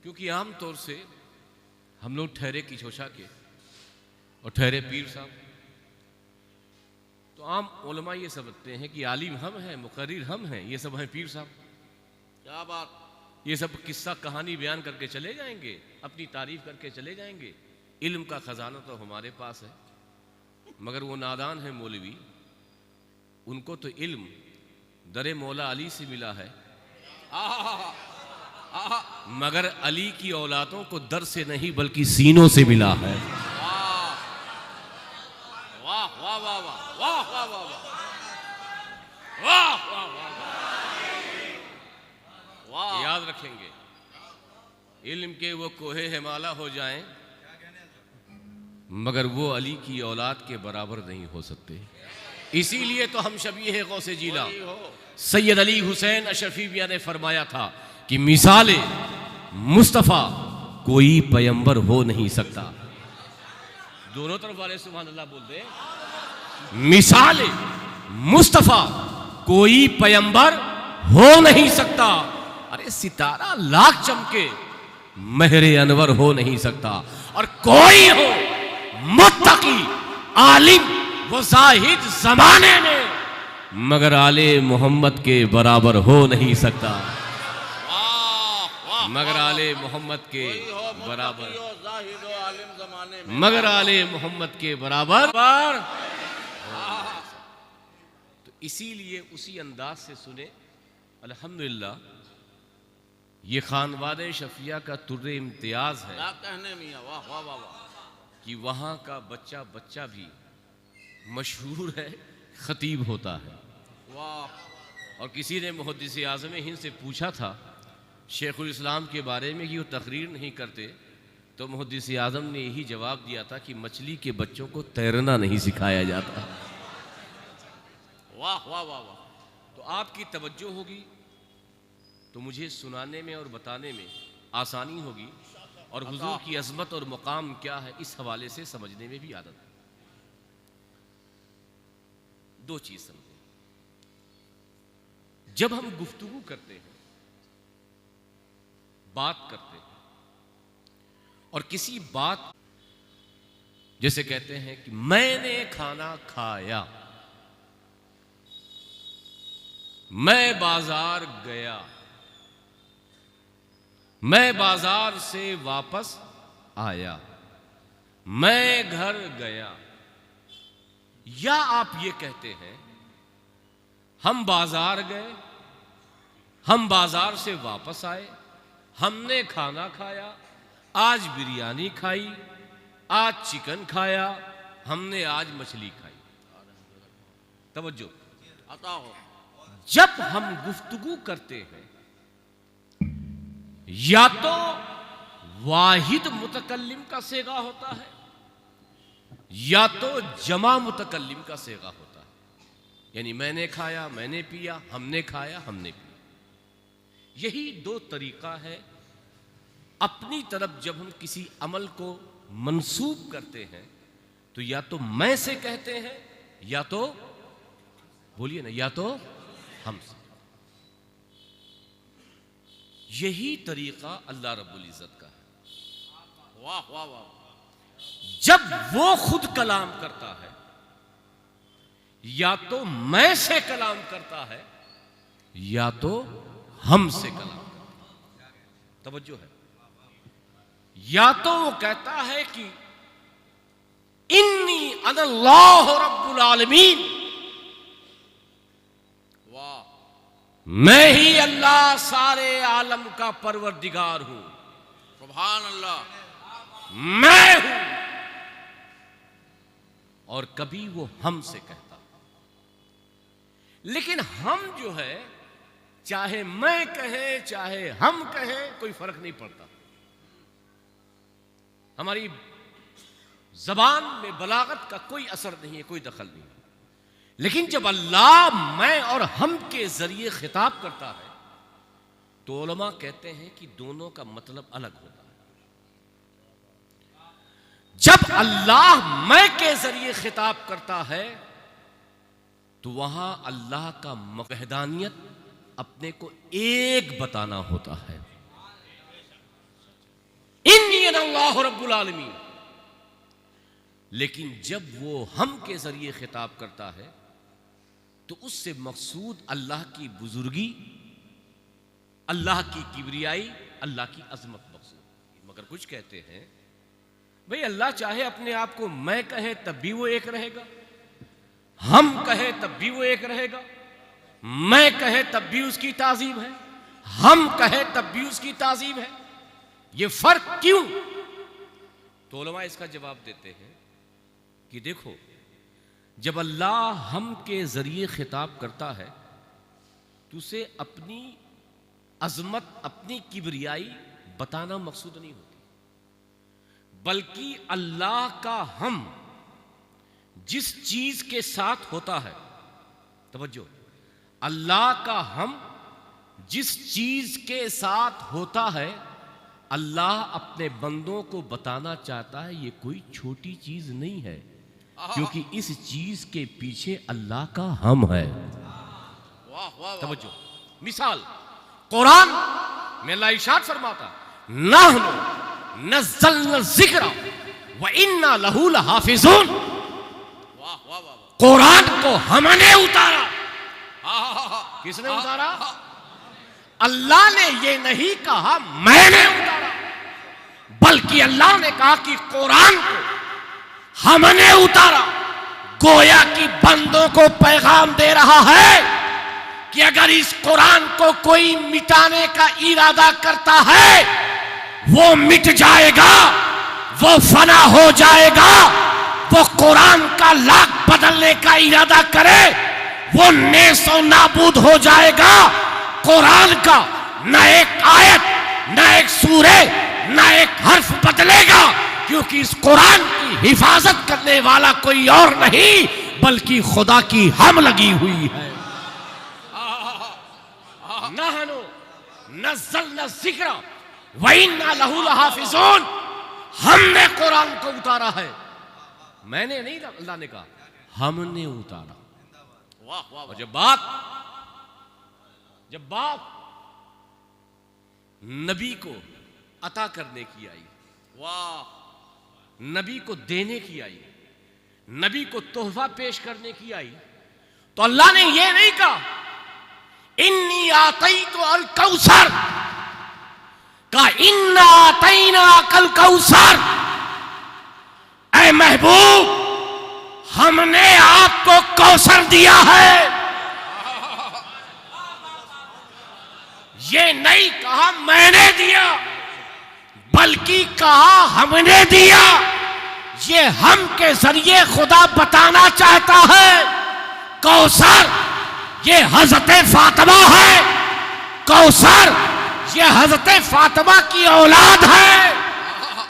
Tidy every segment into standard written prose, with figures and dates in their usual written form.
क्योंकि आम तौर से हम लोग ठहरे किशोशा के और ठहरे पीर साहब, तो आम उलमा ये समझते हैं कि आलिम हम हैं, मुकर्रिर हम हैं, ये सब हैं पीर साहब। क्या बात। ये सब किस्सा कहानी बयान करके चले जाएंगे, अपनी तारीफ करके चले जाएंगे। इल्म का खजाना तो हमारे पास है, मगर वो नादान है मौलवी, उनको तो इल्म दरे मौला अली से मिला है, मगर अली की औलादों को दर से नहीं बल्कि सीनों से मिला है। वाह वाह वाह वाह वाह वाह वाह वाह वाह वाह। याद रखेंगे, इल्म के वो कोहे हिमाला हो जाएं, मगर वो अली की औलाद के बराबर नहीं हो सकते। इसीलिए तो हम शबीह गौसे जीला सैयद अली हुसैन अशरफी मियां ने फरमाया था कि मिसाले मुस्तफ़ा कोई पैगंबर हो नहीं सकता। दोनों तरफ वाले सुभान अल्लाह बोलते, मिसाले मुस्तफ़ा कोई पैगंबर हो नहीं सकता। अरे सितारा लाख चमके महरे अनवर हो नहीं सकता, और कोई हो मुत्तकी आलिम वो जाहिद जमाने में, मगर आले मोहम्मद के बराबर हो नहीं सकता। मगर आले मोहम्मद के बराबर, मगर आले मोहम्मद के बराबर। तो इसीलिए उसी अंदाज से सुने, अल्हम्दुलिल्लाह ये खानवादे शफिया का तुर्रे इम्तियाज है कि वहाँ का बच्चा बच्चा भी मशहूर है, खतीब होता है। वाह। और किसी ने मुहद्दिस आज़म हिंद से पूछा था शेखुल इस्लाम के बारे में कि वो तकरीर नहीं करते, तो मुहद्दिस आज़म ने यही जवाब दिया था कि मछली के बच्चों को तैरना नहीं सिखाया जाता। वाह वाह वाह वाह। तो आपकी तवज्जो होगी तो मुझे सुनाने में और बताने में आसानी होगी, और हुजूर की अज़मत और मुकाम क्या है इस हवाले से समझने में भी आदत है। दो चीज समझें, जब हम गुफ्तगू करते हैं, बात करते हैं, और किसी बात, जैसे कहते हैं कि मैंने खाना खाया, मैं बाजार गया, मैं बाजार से वापस आया, मैं घर गया, या आप ये कहते हैं हम बाजार गए, हम बाजार से वापस आए, हमने खाना खाया, आज बिरयानी खाई, आज चिकन खाया, हमने आज मछली खाई। तवज्जो, आता हो। जब हम गुफ्तगू करते हैं, या तो वाहिद मुतकल्लिम का सेगा होता है, या तो जमा मुतकल्लिम का सेगा होता है। यानी मैंने खाया, मैंने पिया, हमने खाया, हमने पिया। यही दो तरीका है। अपनी तरफ जब हम किसी अमल को मंसूब करते हैं तो या तो मैं से कहते हैं, या तो बोलिए ना, या तो हमसे। यही तरीका अल्लाह रब्बुल इज्जत का है। वाह वाह वाह। जब वो खुद कलाम करता है, या तो मैं से कलाम करता है, या तो हम से कलाम करता है। तवज्जो है। या तो वो कहता है कि इन्नी अनल्लाहु रब्बुल आलमीन, वाह, मैं ही अल्लाह सारे आलम का परवरदिगार हूं, सुभान अल्लाह, मैं हूं। और कभी वो हमसे कहता। लेकिन हम जो है, चाहे मैं कहे चाहे हम कहे, कोई फर्क नहीं पड़ता। हमारी जबान में बलागत का कोई असर नहीं है, कोई दखल नहीं है। लेकिन जब अल्लाह मैं और हम के जरिए खिताब करता है तो उलमा कहते हैं कि दोनों का मतलब अलग होता है। जब अल्लाह मैं के जरिए खिताब करता है तो वहां अल्लाह का वहदानियत अपने को एक बताना होता है। इन्नी अल्लाह रब्बुल आलमीन। लेकिन जब वो हम के जरिए खिताब करता है तो उससे मकसूद अल्लाह की बुजुर्गी, अल्लाह की किबरियाई, अल्लाह की अजमत मकसूद। मगर कुछ कहते हैं भाई अल्लाह चाहे अपने आप को मैं कहे तब भी वो एक रहेगा, हम कहे तब भी वो एक रहेगा, मैं कहे तब भी उसकी ताजीम है, हम कहे तब भी उसकी ताजीम है। ये फर्क क्यों? तो उलमा इसका जवाब देते हैं कि देखो, जब अल्लाह हम के जरिए खिताब करता है तो उसे अपनी अजमत, अपनी किबरियाई बताना मकसूद नहीं होती, बल्कि अल्लाह का हम जिस चीज के साथ होता है, तवज्जो, अल्लाह का हम जिस चीज के साथ होता है, अल्लाह अपने बंदों को बताना चाहता है ये कोई छोटी चीज नहीं है, क्योंकि इस चीज के पीछे अल्लाह का हम है। वाह वाह तवज्जो, मिसाल कुरान में अल्लाह इरशाद फरमाता, नहनु नज़्ज़लना ज़िक्र व इन्ना लहू लहाफ़िज़ून। वाह वाह वाह। कुरान को हमने उतारा। किसने उतारा? अल्लाह ने ये नहीं कहा मैंने उतारा, बल्कि अल्लाह ने कहा कि कुरान को हमने उतारा। गोया कि बंदों को पैगाम दे रहा है कि अगर इस कुरान को कोई मिटाने का इरादा करता है वो मिट जाएगा, वो फना हो जाएगा। वो कुरान का लाख बदलने का इरादा करे वो नेस्तो नाबूद हो जाएगा। कुरान का न एक आयत, न एक सूरे, न एक हर्फ बदलेगा, क्योंकि इस कुरान की हिफाजत करने वाला कोई और नहीं बल्कि खुदा की हम लगी हुई है। नहनु नज़्ज़लना ज़िक्र व इन्ना लहू लहाफ़िज़ून। हमने कुरान को उतारा है, मैंने नहीं, अल्लाह ने कहा हमने उतारा। वाह वाह। और जब बात नबी को अता करने की आई, वाह, नबी को देने की आई, नबी को तोहफा पेश करने की आई, तो अल्लाह ने यह नहीं कहा इन्नी आतईतु अल कौसर, कहा इन्ना आतईना कल कौसर। ऐ महबूब, हमने आपको कौसर दिया है। ये नहीं कहा मैंने दिया, बल्कि कहा हमने दिया। ये हम के जरिए खुदा बताना चाहता है कौसर ये हजरत फातिमा है, कौसर ये हजरत फातिमा की औलाद है।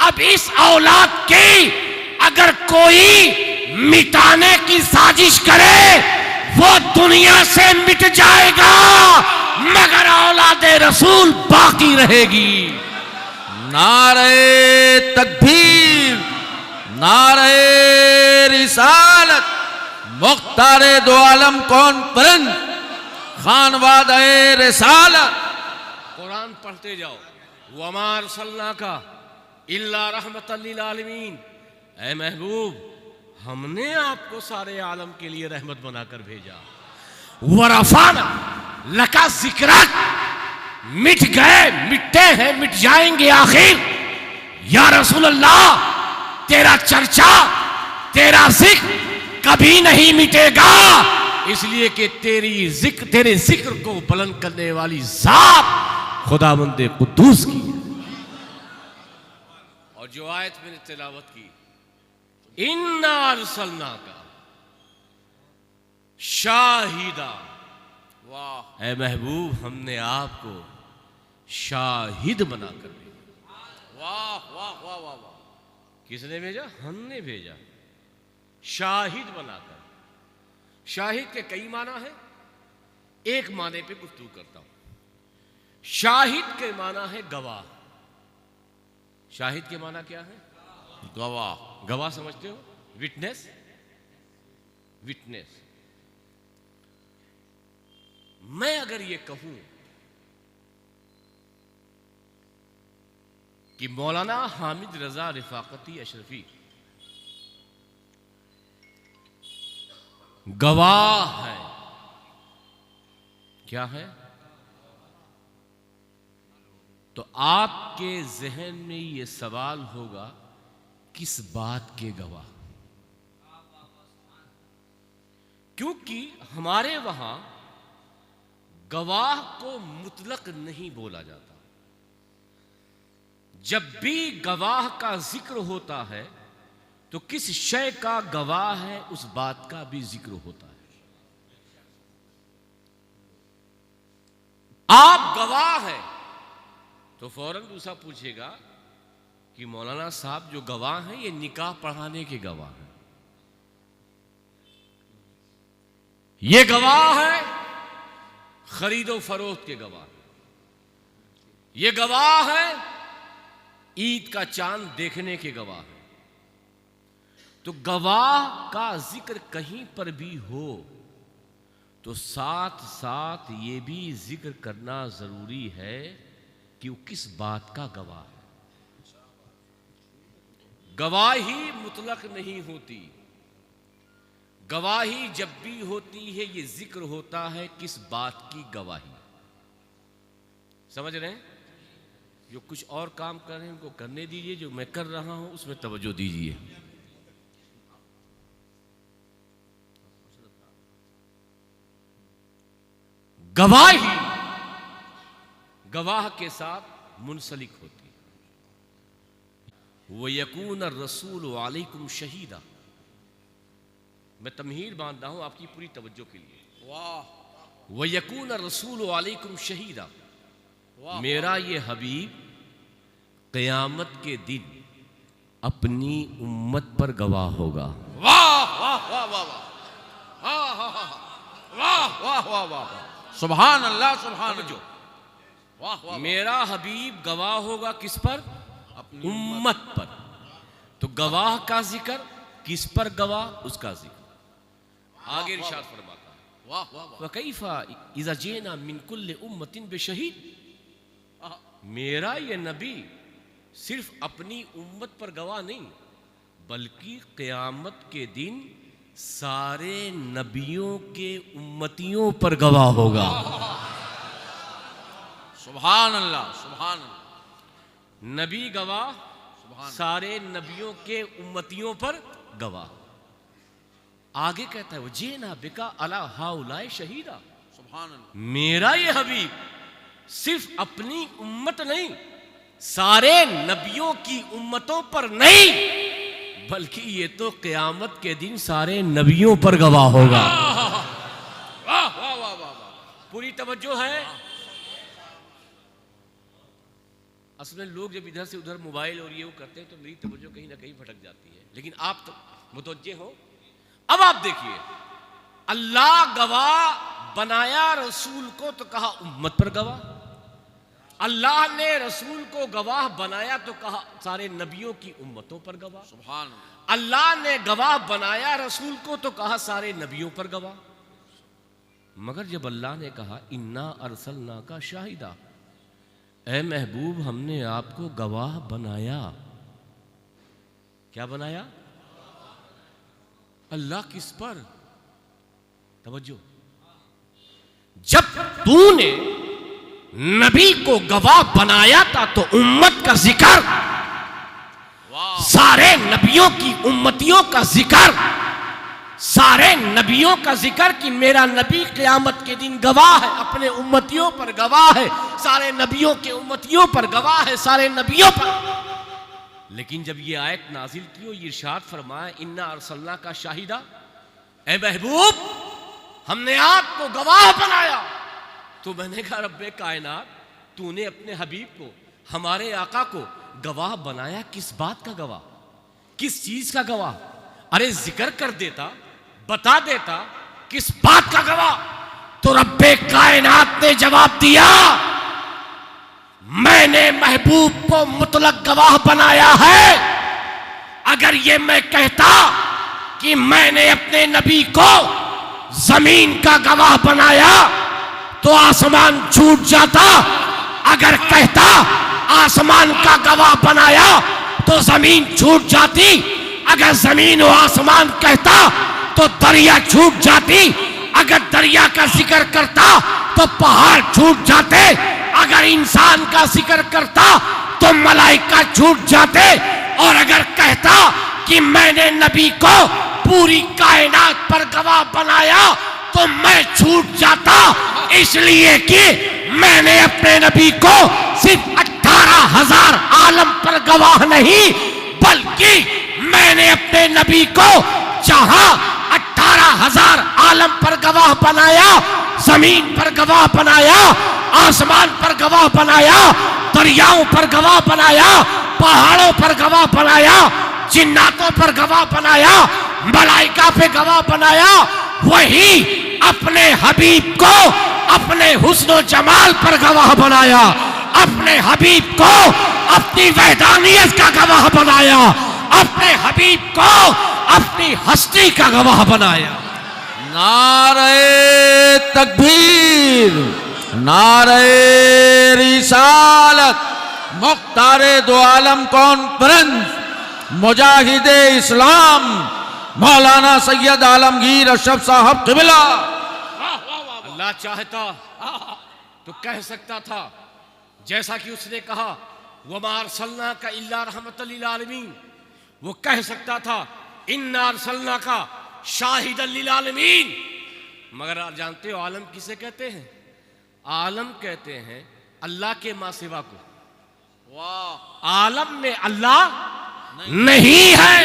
अब इस औलाद की अगर कोई मिटाने की साजिश करे वो दुनिया से मिट जाएगा, मगर औलादे रसूल बाकी रहेगी। नारे तकबीर, नारे रिसालत, मुख्तारे दो आलम कॉन्फ्रेंस, खानवादे रिसालत। कुरान पढ़ते जाओ, वमा अरसलनाका इल्ला रहमतल लिल आलमीन। ऐ महबूब, हमने आपको सारे आलम के लिए रहमत बनाकर भेजा। वरफाना लका जिक्रक, मिट गए, मिटते हैं, मिट जाएंगे आखिर। या रसूल अल्लाह, तेरा चर्चा, तेरा जिक्र कभी नहीं मिटेगा, इसलिए कि तेरे जिक्र को बुलंद करने वाली जात खुदावंदे कुद्दूस की है। और जो आयत मैंने तिलावत की, इन्ना अरसलनाका शाहिदा, वाह, ऐ महबूब, हमने आपको शाहिद बनाकर भेजा। वाह वाह वाह वाह वाह। किसने भेजा? हमने भेजा, शाहिद बनाकर। शाहिद के कई माना है, एक माने पे गुफ्तगू करता हूं। शाहिद के माना है गवाह। शाहिद के माना क्या है? गवाह। गवाह समझते हो? Witness, witness. मैं अगर ये कहूं कि मौलाना हामिद रजा रिफाकती अशरफी गवाह है। क्या है? तो आपके जहन में यह सवाल होगा, किस बात के गवाह? क्योंकि हमारे वहां गवाह को मुतलक नहीं बोला जाता। जब भी गवाह का जिक्र होता है तो किस शय का गवाह है उस बात का भी जिक्र होता है। आप गवाह हैं तो फौरन दूसरा पूछेगा कि मौलाना साहब जो गवाह हैं ये निकाह पढ़ाने के गवाह हैं, ये गवाह है खरीदो फरोख्त के गवाह, ये गवाह है ईद का चांद देखने के गवाह है। तो गवाह का जिक्र कहीं पर भी हो तो साथ साथ ये भी जिक्र करना जरूरी है कि वो किस बात का गवाह है। गवाही मुतलक नहीं होती, गवाही जब भी होती है ये जिक्र होता है किस बात की गवाही। समझ रहे हैं? जो कुछ और काम कर रहे हैं उनको करने दीजिए, जो मैं कर रहा हूं उसमें तवज्जो दीजिए। गवाही गवाह के साथ मुंसलिक होती है। वह यकून रसूल अलैकुम शहीदा। मैं तमहीर बांध रहा हूं आपकी पूरी तवज्जो के लिए। वाह। वह यकून रसूल अलैकुम शहीदा, वाह। मेरा ये हबीब क़यामत के दिन अपनी उम्मत पर गवाह होगा। वाह वाह वाह वाह वाह वाह वाह वाह वाह, सुभान अल्लाह सुभान अल्लाह। वाह वाह। मेरा हबीब गवाह होगा किस पर? अपनी उम्मत पर। तो गवाह का जिक्र किस पर गवाह, उसका जिक्र आगे इरशाद फरमाता है। वाह वाह वाह। वकैफा इज़ा जीना मिन कुल्लि उम्मतिन बिशहीद। मेरा ये नबी सिर्फ अपनी उम्मत पर गवाह नहीं बल्कि क़यामत के दिन सारे नबियों के उम्मतियों पर गवाह होगा। सुभान अल्लाह सुभान अल्लाह। नबी गवाह, सारे नबियों के उम्मतियों पर गवाह। आगे कहता है वो जेना बिका अला हाउलाए शहीदा। सुभान अल्लाह। मेरा ये हबीब सिर्फ अपनी उम्मत नहीं, सारे नबियों की उम्मतों पर नहीं बल्कि ये तो क़यामत के दिन सारे नबियों पर गवाह होगा। वाह वाह वाह वाह। पूरी तवज्जो है। असल में लोग जब इधर से उधर मोबाइल और ये वो करते हैं तो मेरी तवज्जो कहीं ना कहीं भटक जाती है, लेकिन आप तो मुतवज्जे हो। अब आप देखिए, अल्लाह गवाह बनाया रसूल को तो कहा उम्मत पर गवाह। अल्लाह ने रसूल को गवाह बनाया तो कहा सारे नबियों की उम्मतों पर गवाह। सुभान अल्लाह। अल्लाह ने गवाह बनाया रसूल को तो कहा सारे नबियों पर गवाह। मगर जब अल्लाह ने कहा इन्ना अरसलना का शाहिदा, ऐ महबूब हमने आपको गवाह बनाया। क्या बनाया? अल्लाह किस पर? तवज्जो। जब तूने नबी को गवाह बनाया था तो उम्मत का जिक्र, सारे नबियों की उम्मतियों का जिक्र, सारे नबियों का जिक्र कि मेरा नबी क़यामत के दिन गवाह है, अपने उम्मतियों पर गवाह है, सारे नबियों के उम्मतियों पर गवाह है, सारे नबियों पर। लेकिन जब ये आयत नाजिल की और ये इरशाद फरमाया इन्ना अरसलना का शाहिदा, ऐ महबूब हमने आपको गवाह बनाया, तो मैंने कहा रब्बे कायनात तूने अपने हबीब को, हमारे आका को गवाह बनाया किस बात का गवाह, किस चीज का गवाह? अरे जिक्र कर देता, बता देता किस बात का गवाह। तो रब्बे कायनात ने जवाब दिया मैंने महबूब को मुतलक गवाह बनाया है। अगर ये मैं कहता कि मैंने अपने नबी को जमीन का गवाह बनाया तो आसमान छूट जाता। अगर कहता आसमान का गवाह बनाया तो जमीन छूट जाती, अगर जमीन और आसमान कहता तो दरिया छूट जाती, अगर दरिया का जिक्र करता तो पहाड़ छूट जाते, अगर इंसान का जिक्र करता तो मलाइका छूट जाते, और अगर कहता कि मैंने नबी को पूरी कायनात पर गवाह बनाया तो मैं छूट जाता, इसलिए कि मैंने अपने नबी को सिर्फ 18,000 आलम पर गवाह नहीं, बल्कि मैंने अपने नबी को जहां 18,000 आलम पर गवाह बनाया, जमीन पर गवाह बनाया, आसमान पर गवाह बनाया, दरियाओं पर गवाह बनाया, पहाड़ों पर गवाह बनाया, जिन्नातों पर गवाह बनाया, मलाइका पे गवाह बनाया, वही अपने हबीब को अपने हुस्न जमाल पर गवाह बनाया, अपने हबीब को अपनी वैदानियत का गवाह बनाया, अपने हबीब को अपनी हस्ती का गवाह बनाया। नारे तकबीर, नारे रिसालत, मुख्तारे दो आलम कॉन्फ्रेंस, मुजाहिदे इस्लाम मौलाना सैयद आलमगीर अशरफ साहब क़िबला। अल्लाह चाहता तो कह सकता था, जैसा कि उसने कहा वमा अरसलना का इल्ला रहमतल लिल आलमीन, वो कह सकता था इन्ना अरसलना का शाहिदन लिल आलमीन। मगर आप जानते हो आलम किसे कहते हैं? आलम कहते हैं अल्लाह के मां सिवा को। वाह, आलम में अल्लाह नहीं है।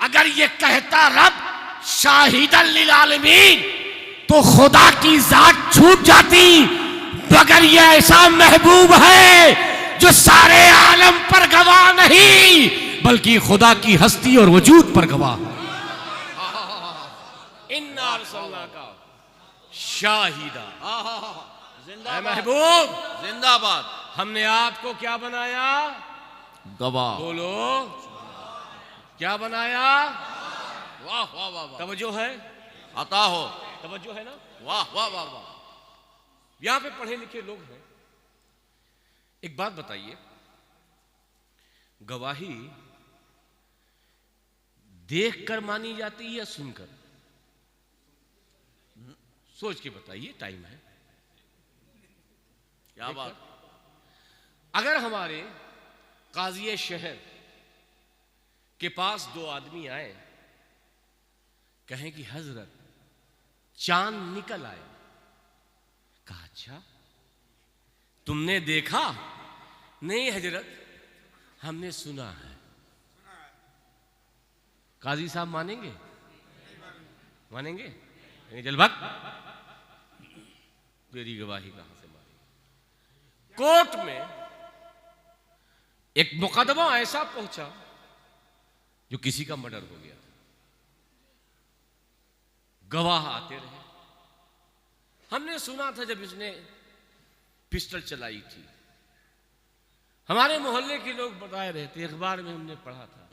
अगर ये कहता रब शाहिदन लिल आलमीन तो खुदा की जात छूट जाती, मगर ये ऐसा महबूब है जो सारे आलम पर गवाह नहीं, बल्कि खुदा की हस्ती और वजूद पर गवाह। इन्ना अरसलनाका शाहिदा, महबूब जिंदाबाद। हमने आपको क्या बनाया? गवाह। बोलो क्या बनाया? वाह वाह वाह वाह, तवज्जो है? अता हो, तवज्जो है ना? वाह वाह वाह वाह। यहां पे पढ़े लिखे लोग हैं। एक बात बताइए, गवाही देखकर मानी जाती है या सुनकर? सोच के बताइए, टाइम है। क्या बात। अगर हमारे काजी शहर के पास दो आदमी आए, कहें कि हजरत चांद निकल आया, कहा अच्छा तुमने देखा? नहीं हजरत हमने सुना है। काजी साहब मानेंगे? मानेंगे? जल भग, तेरी गवाही कहां से मानेंगे? कोर्ट में एक मुकदमा ऐसा पहुंचा जो किसी का मर्डर हो गया। गवाह आते रहे। हमने सुना था जब इसने पिस्टल चलाई थी, हमारे मोहल्ले के लोग बताए रहे थे, अखबार में हमने पढ़ा था।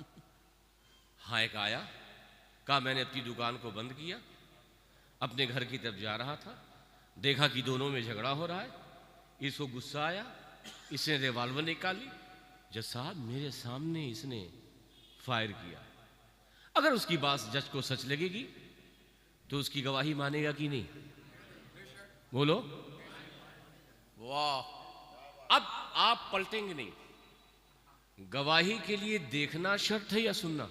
हाँ, एक आया, कहा मैंने अपनी दुकान को बंद किया, अपने घर की तरफ जा रहा था, देखा कि दोनों में झगड़ा हो रहा है। इसको गुस्सा आया, इसने रिवॉल्वर निकाली, जज साहब मेरे सामने इसने फायर किया। अगर उसकी बात जज को सच लगेगी तो उसकी गवाही मानेगा कि नहीं? बोलो। वाह। अब आप पलटेंगे नहीं। गवाही के लिए देखना शर्त है या सुनना?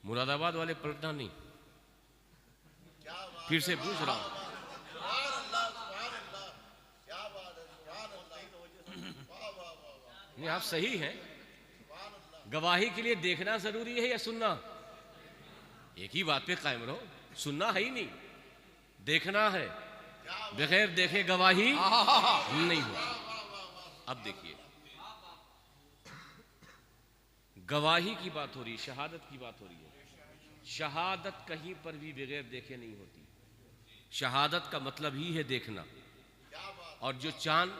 मुरादाबाद वाले पलटना नहीं। फिर से पूछ रहा हूं, नहीं आप सही हैं। गवाही के लिए देखना जरूरी है या सुनना? एक ही बात पे कायम रहो, सुनना है ही नहीं, देखना है। बगैर देखे गवाही नहीं होती। अब देखिए, गवाही की बात हो रही है, शहादत की बात हो रही है। शहादत कहीं पर भी बगैर देखे नहीं होती। शहादत का मतलब ही है देखना। और जो चांद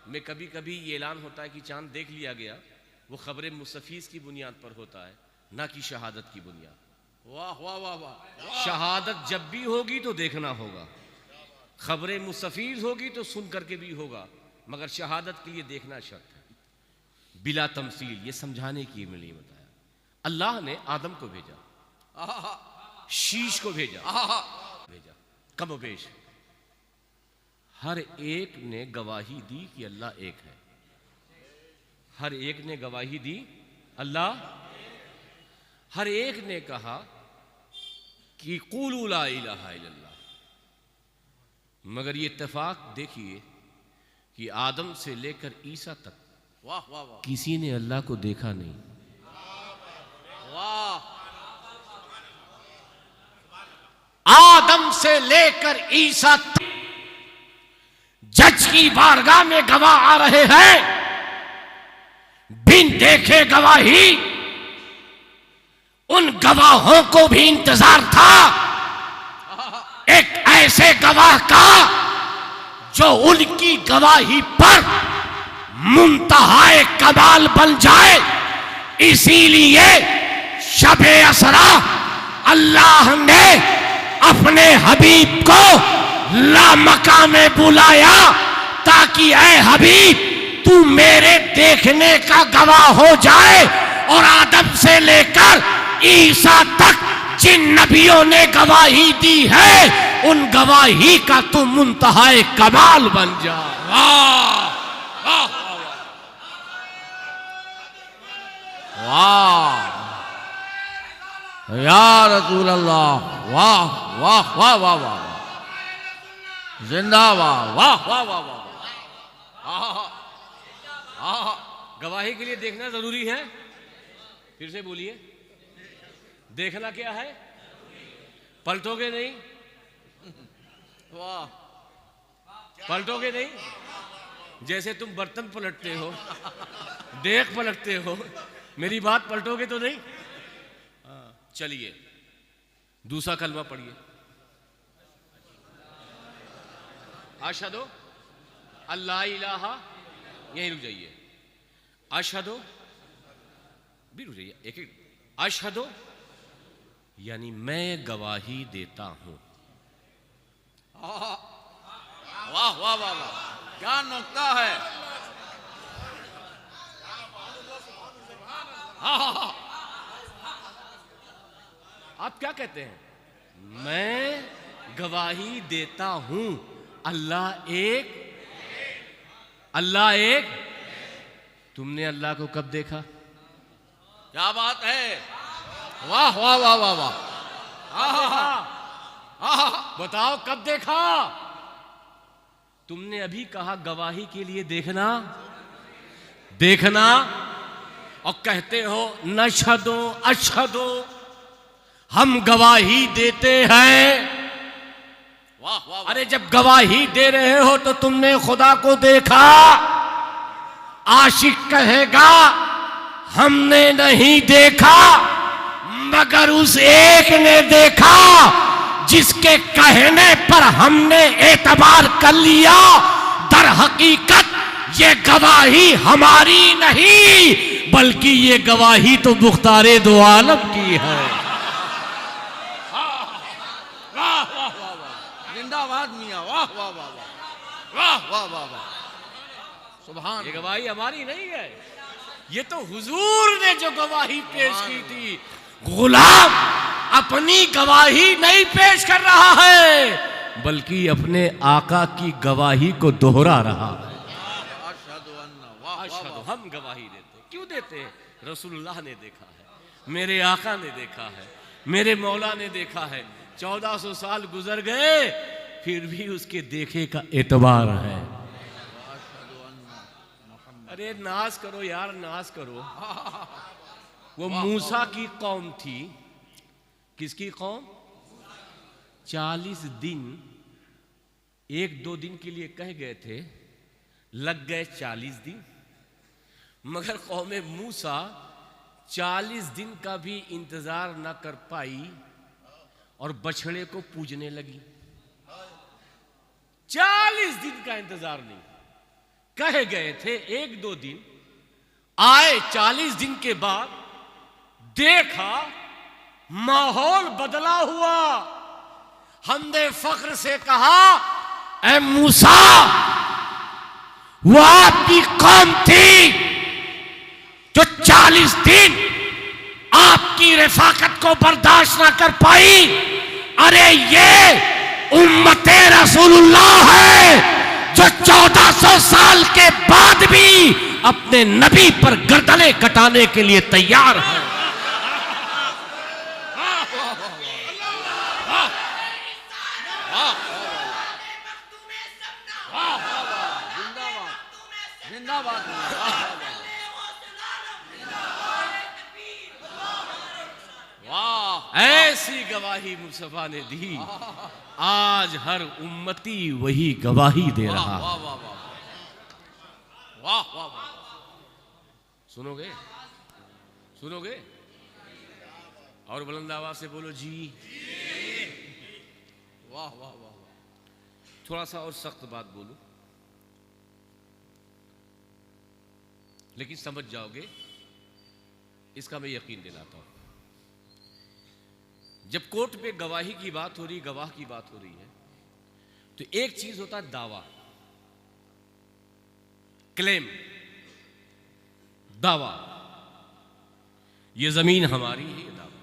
में कभी कभी ये ऐलान होता है कि चांद देख लिया गया, वो खबरें मुस्तफीज की बुनियाद पर होता है, ना कि शहादत की बुनियाद। वाह वाह वाह वाह। शहादत जब भी होगी तो देखना होगा, खबरें मुस्तफीज होगी तो सुन करके भी होगा, मगर शहादत के लिए देखना शर्त है, बिला तमसील। ये समझाने के लिए बताया। अल्लाह ने आदम को भेजा, शीश को भेजा कमोबेश। हर एक ने गवाही दी कि अल्लाह एक है। हर एक ने गवाही दी अल्लाह। हर एक ने कहा कि क़ुलू ला इलाहा इल्लल्लाह। मगर ये इत्तेफाक देखिए कि आदम से लेकर ईसा तक वाह वाह वाह किसी ने अल्लाह को देखा नहीं। वाह आदम से लेकर ईसा तक जज की बारगाह में गवाह आ रहे हैं, बिन देखे गवाही। उन गवाहों को भी इंतजार था एक ऐसे गवाह का जो उनकी गवाही पर मुंतहाए कमाल बन जाए। इसीलिए शबे असरा अल्लाह ने अपने हबीब को लामका में बुलाया ताकि ऐ हबीब तू मेरे देखने का गवाह हो जाए। और आदम से लेकर ईसा तक जिन नबियों ने गवाही दी है उन गवाही का तू मुंतहाए कमाल बन जा। वाह वाह या रसूल अल्लाह। वाह वाह वाह वाह वाह जिंदाबाद। वाह वाह वाह वाह। गवाही के लिए देखना जरूरी है। फिर से बोलिए, देखना क्या है? पलटोगे नहीं? वाह पलटोगे नहीं? जैसे तुम बर्तन पलटते हो, देख पलटते हो, मेरी बात पलटोगे तो नहीं? चलिए दूसरा कलमा पढ़िए। अशहदु अल्ला इलाहा, यहीं रुक जाइए। अशहदु भी रुक जाइए, एक एक। अशहदु यानी मैं गवाही देता हूं। वाह वाह वाह वाह क्या नुक्ता है। आप क्या कहते हैं? मैं गवाही देता हूं अल्लाह एक। अल्लाह एक। तुमने अल्लाह को कब देखा? क्या बात है। वाह वाह वाह वाह वाह। बताओ कब देखा? तुमने अभी कहा गवाही के लिए देखना देखना, और कहते हो नशहदु अशहदु, हम गवाही देते हैं। वाह वाह। अरे जब गवाही दे रहे हो तो तुमने खुदा को देखा। आशिक कहेगा हमने नहीं देखा, मगर उस एक ने देखा जिसके कहने पर हमने एतबार कर लिया। दर हकीकत ये गवाही हमारी नहीं, बल्कि ये गवाही तो मुख्तारे दो आलम की है। जिंदाबाद मियां। वाह वाह वाह वाह वाह वाह वाह। सुभान। ये गवाही हमारी नहीं है, ये तो हुजूर ने जो गवाही पेश की थी। गुलाम अपनी गवाही नहीं पेश कर रहा है, बल्कि अपने आका की गवाही को दोहरा रहा है। अशहदु, हम गवाही देते। क्यों देते हैं? रसूलुल्लाह ने देखा है, मेरे आका ने देखा है, मेरे मौला ने देखा है। 1400 साल गुजर गए फिर भी उसके देखे का एतबार है। अरे नाज करो यार, नाज करो। वो मूसा की कौम थी। किसकी कौम? 40 दिन, 1-2 दिन के लिए कह गए थे, लग गए 40 दिन। मगर कौम मूसा 40 दिन का भी इंतजार न कर पाई और बछड़े को पूजने लगी। 40 दिन का इंतजार नहीं, कहे गए थे 1-2 दिन, आए 40 दिन के बाद, देखा माहौल बदला हुआ। हमने फख्र से कहा, ऐ मूसा वो आपकी कौम थी जो 40 दिन आपकी रफाकत को बर्दाश्त ना कर पाई। अरे ये उम्मते रसूलुल्लाह है जो 1400 साल के बाद भी अपने नबी पर गर्दनें कटाने के लिए तैयार है। ऐसी गवाही मुस्तफा ने दी, आज हर उम्मती वही गवाही दे रहा है। वाह वाह वाह, सुनोगे? सुनोगे? और बुलंद आवाज से बोलो जी। वाह वाह वाह। थोड़ा सा और सख्त बात बोलूं, लेकिन समझ जाओगे, इसका मैं यकीन दिलाता हूं। जब कोर्ट पे गवाही की बात हो रही, गवाह की बात हो रही है, तो एक चीज होता है दावा, क्लेम, दावा, ये जमीन हमारी है, ये दावा।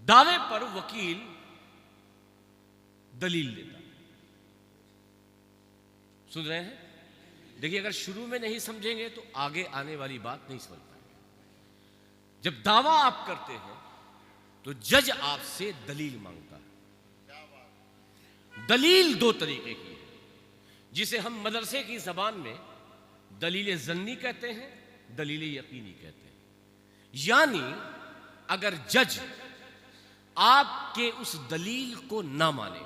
दावे पर वकील दलील देता। सुन रहे हैं? देखिए, अगर शुरू में नहीं समझेंगे तो आगे आने वाली बात नहीं समझ पाएंगे। जब दावा आप करते हैं तो जज आपसे दलील मांगता है। दलील दो तरीके की है, जिसे हम मदरसे की जबान में दलील ज़न्नी कहते हैं, दलील यकीनी कहते हैं। यानी अगर जज आपके उस दलील को ना माने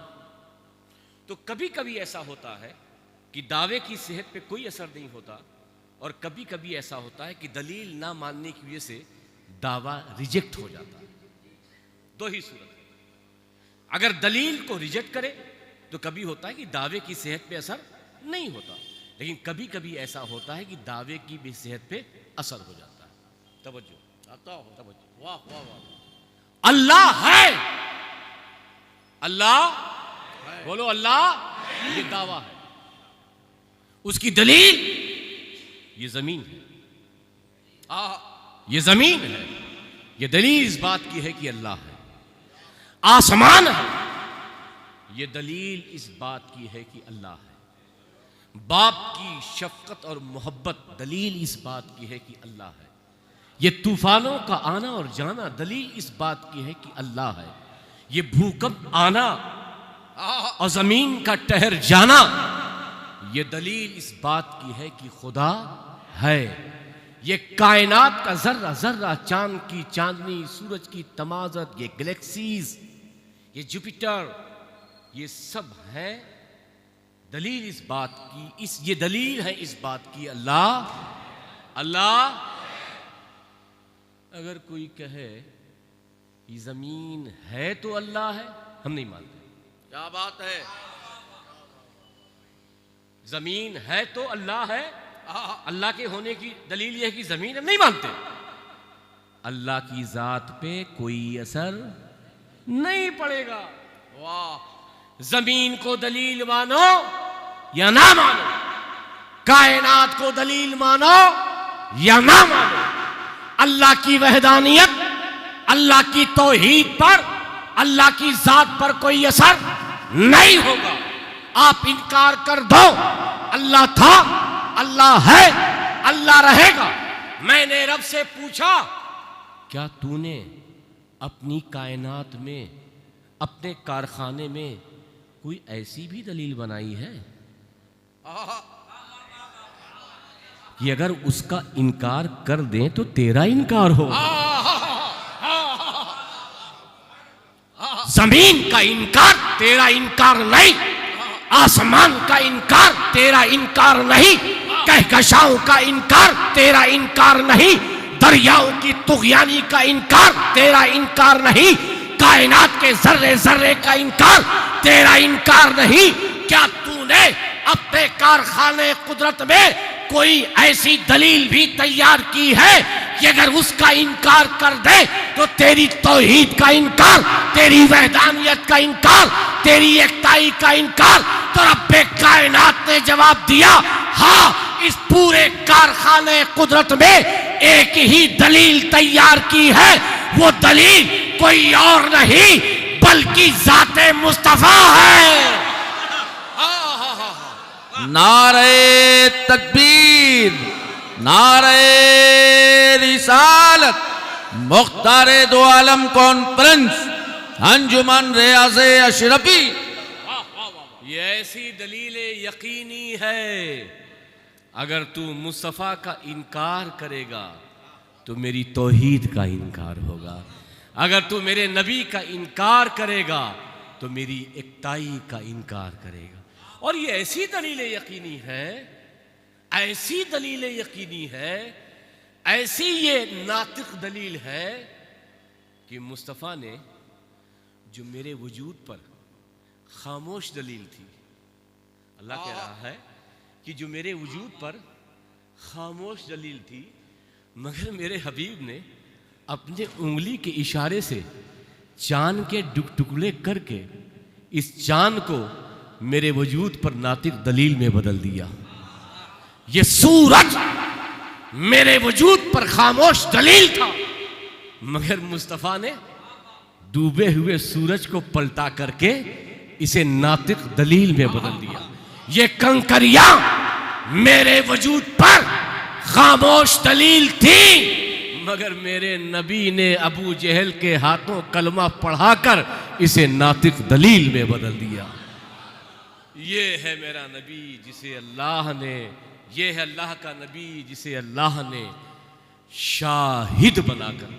तो कभी कभी ऐसा होता है कि दावे की सेहत पे कोई असर नहीं होता, और कभी कभी ऐसा होता है कि दलील ना मानने की वजह से दावा रिजेक्ट हो जाता है। दो ही सूरत है। अगर दलील को रिजेक्ट करे तो कभी होता है कि दावे की सेहत पे असर नहीं होता, लेकिन कभी कभी ऐसा होता है कि दावे की भी सेहत पे असर हो जाता है। तवज्जो, तवज्जो। वाह वाह वाह। अल्लाह है, अल्लाह, बोलो अल्लाह, ये दावा है। उसकी दलील ये जमीन है, ये जमीन है। ये दलील इस बात की है कि अल्लाह है। आसमान है, ये दलील इस बात की है कि अल्लाह है। बाप की शफकत और मोहब्बत दलील इस बात की है कि अल्लाह है। ये तूफानों का आना और जाना दलील इस बात की है कि अल्लाह है। ये भूकंप आना और जमीन का टहर जाना, ये दलील इस बात की है कि खुदा है। ये कायनात का जर्रा जर्रा, चांद की चांदनी, सूरज की तमाज़त, ये गैलेक्सीज, ये जुपिटर, ये सब है दलील इस बात की, ये दलील है इस बात की अल्लाह, अल्लाह। अगर कोई कहे ये जमीन है तो अल्लाह है, हम नहीं मानते। क्या बात है? जमीन है तो अल्लाह है, अल्लाह के होने की दलील यह है कि जमीन, हम नहीं मानते। अल्लाह की जात पे कोई असर नहीं पड़ेगा। वाह। जमीन को दलील मानो या ना मानो, कायनात को दलील मानो या ना मानो, अल्लाह की वहदानियत, अल्लाह की तौहीद पर, अल्लाह की जात पर कोई असर नहीं होगा। आप इनकार कर दो, अल्लाह था, अल्लाह है, अल्लाह रहेगा। मैंने रब से पूछा, क्या तूने अपनी कायनात में, अपने कारखाने में कोई ऐसी भी दलील बनाई है कि अगर उसका इनकार कर दें तो तेरा इनकार हो? जमीन का इनकार तेरा इनकार नहीं, आसमान का इनकार तेरा इनकार नहीं, कहकशाओं का इनकार तेरा इनकार नहीं, दरियाओं की तुगयानी का इनकार तेरा इनकार नहीं, कायनात के जर्रे जर्रे का इनकार तेरा इनकार नहीं। क्या तूने अपने कारखाने कुदरत में कोई ऐसी दलील भी तैयार की है कि अगर उसका इनकार कर दे तो तेरी तौहीद का इनकार, तेरी वहदानियत का इनकार, तेरी एकताई का इनकार, तो रब्बे कायनात ने जवाब दिया, हाँ, इस पूरे कारखाने कुदरत में एक ही दलील तैयार की है, वो दलील कोई और नहीं बल्कि जाते मुस्तफा है। नारे तकबीर, नारे रिसालत, मुख्तारे दो आलम कॉन्फ्रेंस, अंजुमन रियाज़ अशरफी। ये ऐसी दलील यकीनी है, अगर तू मुस्तफ़ा का इनकार करेगा तो मेरी तौहीद का इनकार होगा, अगर तू मेरे नबी का इनकार करेगा तो मेरी एकताई का इनकार करेगा। और ये ऐसी दलील यकीनी है, ऐसी दलील यकीनी है, ऐसी ये नातिक दलील है कि मुस्तफ़ा ने जो मेरे वजूद पर खामोश दलील थी, अल्लाह कह रहा है कि जो मेरे वजूद पर खामोश दलील थी, मगर मेरे हबीब ने अपने उंगली के इशारे से चांद के टुकड़े करके इस चांद को मेरे वजूद पर नातिक दलील में बदल दिया। ये सूरज मेरे वजूद पर खामोश दलील था, मगर मुस्तफ़ा ने डूबे हुए सूरज को पलटा करके इसे नातिक दलील में बदल दिया। ये कंकरियां मेरे वजूद पर खामोश दलील थी, मगर मेरे नबी ने अबू जहल के हाथों कलमा पढ़ाकर इसे नातिक दलील में बदल दिया। ये है मेरा नबी जिसे अल्लाह ने, ये है अल्लाह का नबी जिसे अल्लाह ने शाहिद बनाकर,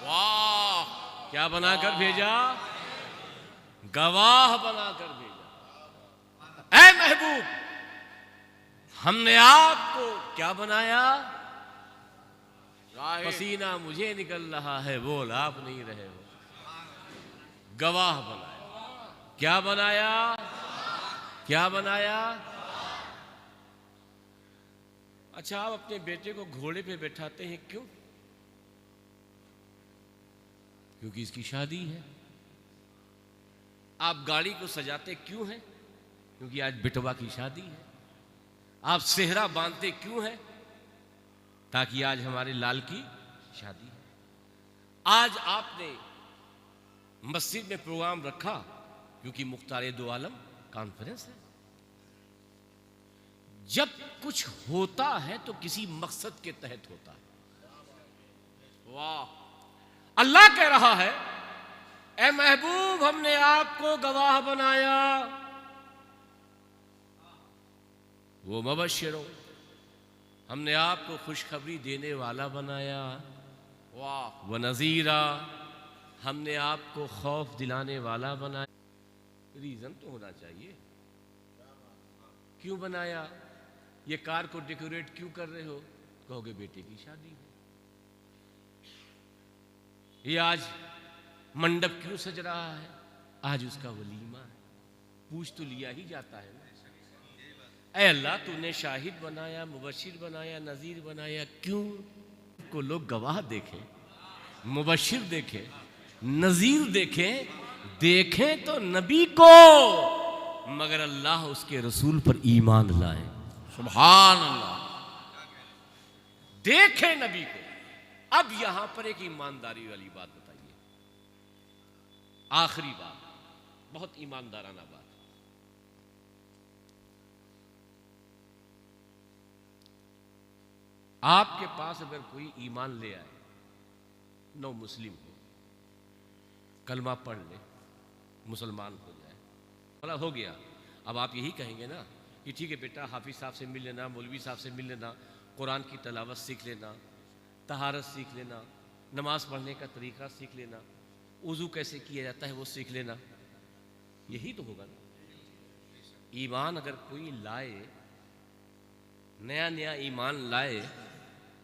वाह, क्या बनाकर भेजा? गवाह बनाकर भेजा। ऐ महबूब, हमने आपको क्या बनाया? पसीना मुझे निकल रहा है, बोल आप नहीं रहे हो। गवाह बनाया। क्या बनाया? क्या बनाया? अच्छा, आप अपने बेटे को घोड़े पे बैठाते हैं, क्यों? क्योंकि इसकी शादी है। आप गाड़ी को सजाते क्यों हैं? क्योंकि आज बिटवा की शादी है। आप सेहरा बांधते क्यों हैं? ताकि आज हमारे लाल की शादी है। आज आपने मस्जिद में प्रोग्राम रखा क्योंकि मुख्तारे दो आलम कॉन्फ्रेंस है। जब कुछ होता है तो किसी मकसद के तहत होता है। वाह, अल्लाह कह रहा है, ए महबूब, हमने आपको गवाह बनाया, वो मबश्शिरों, हमने आपको खुशखबरी देने वाला बनाया, वाह, व नज़ीरा, हमने आपको खौफ दिलाने वाला बनाया। रीजन तो होना चाहिए, क्यों बनाया? ये कार को डेकोरेट क्यों कर रहे हो? कहोगे बेटे की शादी है। ये आज मंडप क्यों सज रहा है? आज उसका वलीमा है। पूछ तो लिया ही जाता है ना। ऐ अल्लाह, तूने शाहिद बनाया, मुबशिर बनाया, नज़ीर बनाया, क्यों? को लोग गवाह देखें, मुबशिर देखें, नज़ीर देखें, देखें तो नबी को, मगर अल्लाह उसके रसूल पर ईमान लाए। सुभान अल्लाह। देखें नबी को। अब यहां पर एक ईमानदारी वाली बात बताइए, आखिरी बात, बहुत ईमानदाराना बात। आपके पास अगर कोई ईमान ले आए, नो मुस्लिम हो, कलमा पढ़ ले, मुसलमान हो जाए, भला हो गया। अब आप यही कहेंगे ना कि ठीक है बेटा, हाफिज साहब से मिल लेना, मौलवी साहब से मिल लेना, कुरान की तलावत सीख लेना, तहारत सीख लेना, नमाज पढ़ने का तरीका सीख लेना, वज़ू कैसे किया जाता है वो सीख लेना, यही तो होगा ना। ईमान अगर कोई लाए, नया नया ईमान लाए,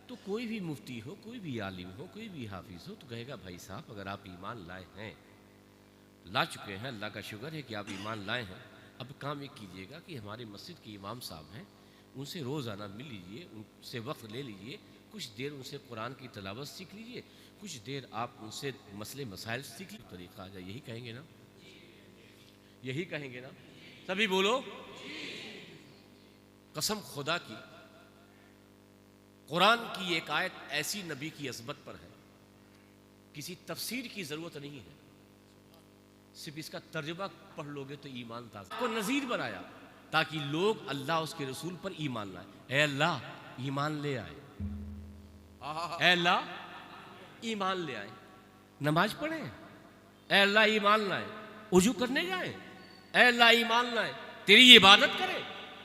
तो कोई भी मुफ्ती हो, कोई भी आलिम हो, कोई भी हाफिज हो, तो कहेगा भाई साहब अगर आप ईमान लाए हैं, ला चुके हैं, अल्लाह का शुक्र है कि आप ईमान लाए हैं, अब काम ये कीजिएगा कि हमारे मस्जिद के इमाम साहब हैं, उनसे रोज़ाना मिल लीजिए, उनसे वक्त ले लीजिए, कुछ देर उनसे कुरान की तलावत सीख लीजिए, कुछ देर आप उनसे मसले मसाइल सीख लीजिए, तरीक़ा आ जाए। यही कहेंगे ना, यही कहेंगे ना। तभी बोलो कसम खुदा की, कुरान की एक आयत ऐसी नबी की अज़मत पर है, किसी तफसीर की जरूरत नहीं है, सिर्फ इसका तर्जुमा पढ़ लोगे तो ईमान ताज़ा को नज़ीर बनाया ताकि लोग अल्लाह उसके रसूल पर ईमान लाए। ऐ अल्लाह ईमान ले आए, ऐ अल्लाह ईमान ले आए, नमाज पढ़े, ऐ अल्लाह ईमान लाए, उजू करने जाए, ऐ अल्लाह ईमान लाए, तेरी इबादत करे,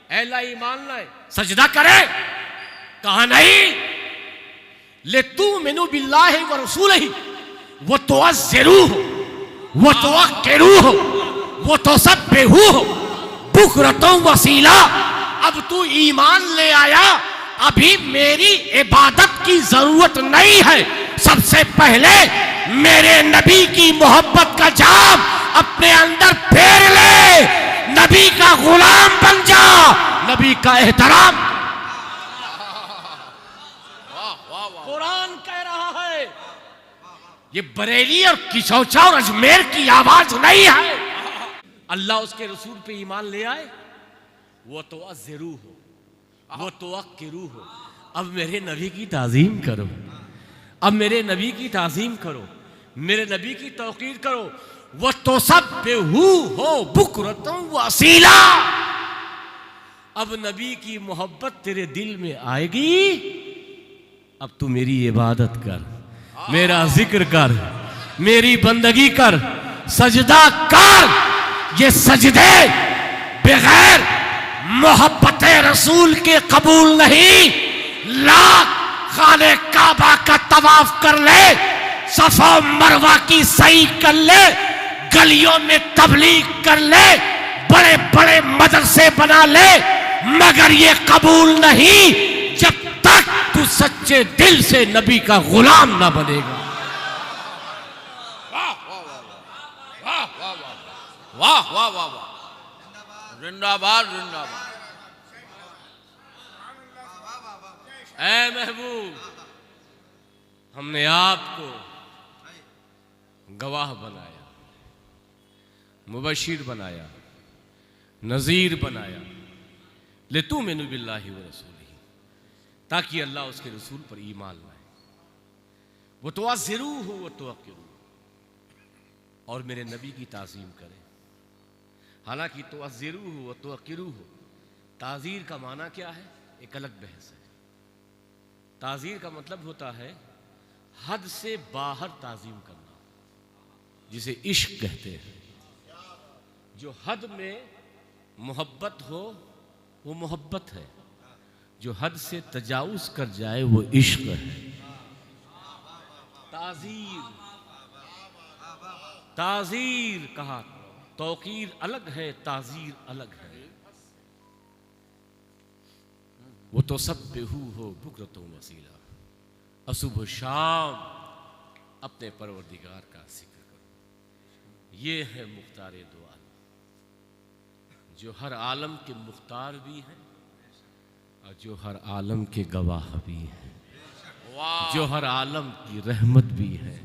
ऐ अल्लाह ईमान लाए, सजदा करे। कहा नहीं, ले तू मेनू बिल्लाहि व रसूलिही वो तो ज़रूर वो तो अकेरूह वो तो सब बेहू बुकरतों वसीला। अब तू ईमान ले आया, अभी मेरी इबादत की जरूरत नहीं है, सबसे पहले मेरे नबी की मोहब्बत का जाम अपने अंदर फेर ले, नबी का गुलाम बन जा, नबी का एहतराम। कुरान कह रहा है, ये बरेली और किशौचा और अजमेर की आवाज नहीं है। अल्लाह उसके रसूल पे ईमान ले आए, वो तो अज़रू हो, वो तो अक्रू हो। अब मेरे नबी की ताज़ीम करो, अब मेरे नबी की ताज़ीम करो, मेरे नबी की तौक़ीर करो। वो तो सब बेहू हो बुकरतों वसीला। अब नबी की मोहब्बत तेरे दिल में आएगी, अब तू मेरी इबादत कर, मेरा जिक्र कर, मेरी बंदगी कर, सजदा कर। ये सजदे बगैर मोहब्बत रसूल के कबूल नहीं। लाख खाने काबा का तवाफ कर ले, सफा मरवा की सही कर ले, गलियों में तबलीग कर ले, बड़े बड़े मदरसे बना ले, मगर ये कबूल नहीं जब तक तू सच्चे दिल से नबी का गुलाम ना बनेगा। वाह वाह वाह वाह, जिंदाबाद जिंदाबाद। ऐ महबूब, हमने आपको गवाह बनाया, मुबशिर बनाया, नज़ीर बनाया, ले तू मेनू बिल्लाहि व रसूलिही, ताकि अल्लाह उसके रसूल पर ईमान लाए। वो तो अज़रू हो, वो तो अक़रू, और मेरे नबी की ताज़ीम करे। हालांकि तो अज़रू हो, वो तो अक़रू हो, ताज़ीर का माना क्या है एक अलग बहस है। ताज़ीर का मतलब होता है हद से बाहर ताज़ीम करना, जिसे इश्क कहते हैं। जो हद में मोहब्बत हो वो मोहब्बत है, जो हद से तजाउज़ कर जाए वो इश्क है। ताज़ीर, ताज़ीर कहा, तौक़ीर अलग है, ताज़ीर अलग है। वो तो सब बेहू हो बुकरतों वसीला, असुबह शाम अपने परवरदिगार का जिक्र करो। ये है मुख्तार दो आलम, जो हर आलम के मुख्तार भी हैं और जो हर आलम के गवाह भी हैं, जो हर आलम की रहमत भी है,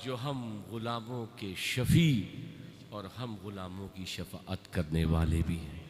जो हम गुलामों के शफी और हम गुलामों की शफाअत करने वाले भी हैं।